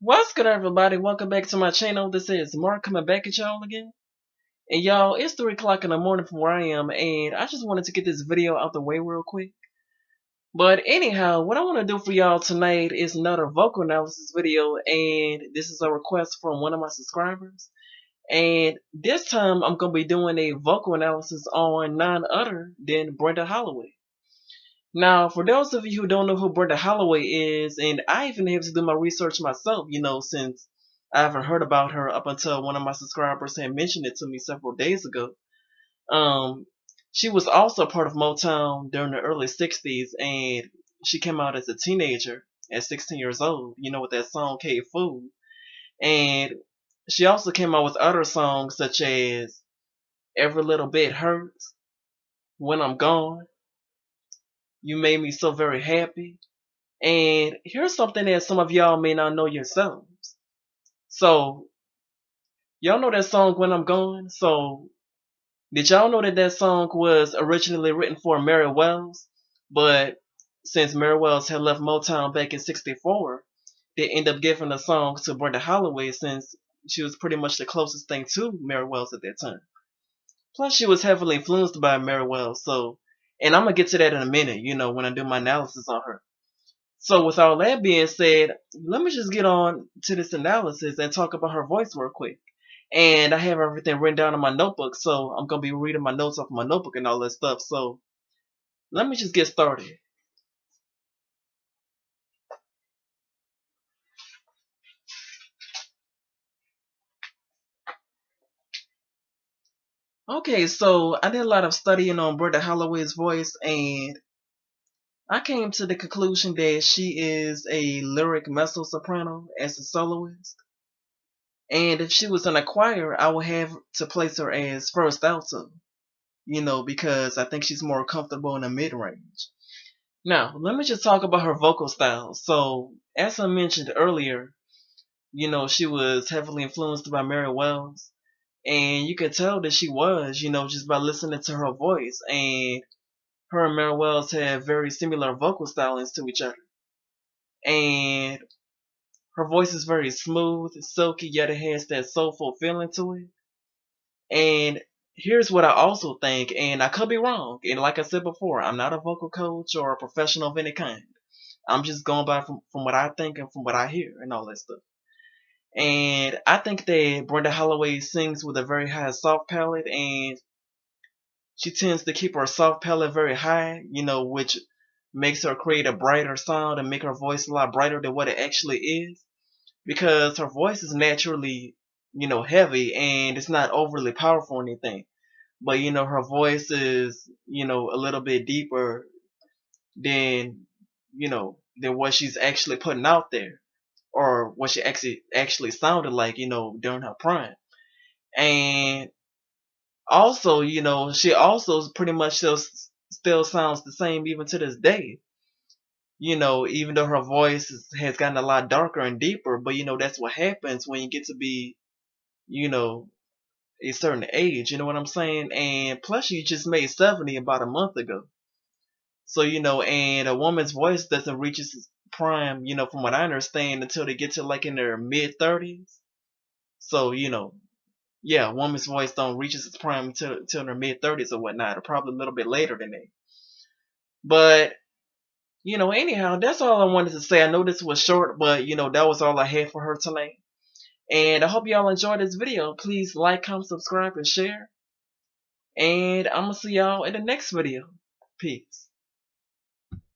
What's good, everybody? Welcome back to my channel. This is Mark coming back at y'all again. And y'all, it's 3 o'clock in the morning from where I am, and I just wanted to get this video out the way real quick. But anyhow, what I want to do for y'all tonight is another vocal analysis video, and this is a request from one of my subscribers. And this time, I'm going to be doing a vocal analysis on none other than Brenda Holloway. Now, for those of you who don't know who Brenda Holloway is, and I even have to do my research myself, since I haven't heard about her up until one of my subscribers had mentioned it to me several days ago. Um, she was also part of Motown during the early 60s, and she came out as a teenager at 16 years old, with that song K Fool. And she also came out with other songs such as Every Little Bit Hurts, When I'm Gone, You Made Me So Very Happy. And here's something that some of y'all may not know yourselves. So, y'all know that song When I'm Gone? So, did y'all know that that song was originally written for Mary Wells? But since Mary Wells had left Motown back in '64, they ended up giving the song to Brenda Holloway since she was pretty much the closest thing to Mary Wells at that time. Plus, she was heavily influenced by Mary Wells. So, and I'm going to get to that in a minute, when I do my analysis on her. So with all that being said, let me just get on to this analysis and talk about her voice real quick. And I have everything written down in my notebook, so I'm going to be reading my notes off my notebook and all that stuff. So let me just get started. Okay, so I did a lot of studying on Brenda Holloway's voice, and I came to the conclusion that she is a lyric mezzo-soprano as a soloist. And if she was in a choir, I would have to place her as first alto. Because I think she's more comfortable in the mid-range. Now, let me just talk about her vocal style. So, as I mentioned earlier, she was heavily influenced by Mary Wells. And you could tell that she was, just by listening to her voice. And her and Mary Wells have very similar vocal stylings to each other. And her voice is very smooth, silky, yet it has that soulful feeling to it. And here's what I also think, and I could be wrong. And like I said before, I'm not a vocal coach or a professional of any kind. I'm just going by from what I think and from what I hear and all that stuff. And I think that Brenda Holloway sings with a very high soft palate, and she tends to keep her soft palate very high, which makes her create a brighter sound and make her voice a lot brighter than what it actually is. Because her voice is naturally, heavy and it's not overly powerful or anything. But her voice is a little bit deeper than than what she's actually putting out there, or what she actually sounded like during her prime. And also she also pretty much still sounds the same even to this day, even though her voice has gotten a lot darker and deeper. But that's what happens when you get to be you know a certain age, you know what I'm saying? And plus, she just made 70 about a month ago. So, and a woman's voice doesn't reach its prime, from what I understand, until they get to like in their mid 30s. So, yeah, a woman's voice don't reach its prime until their mid 30s or whatnot, or probably a little bit later than that. But, anyhow, that's all I wanted to say. I know this was short, but, that was all I had for her tonight. And I hope y'all enjoyed this video. Please like, comment, subscribe, and share. And I'm going to see y'all in the next video. Peace.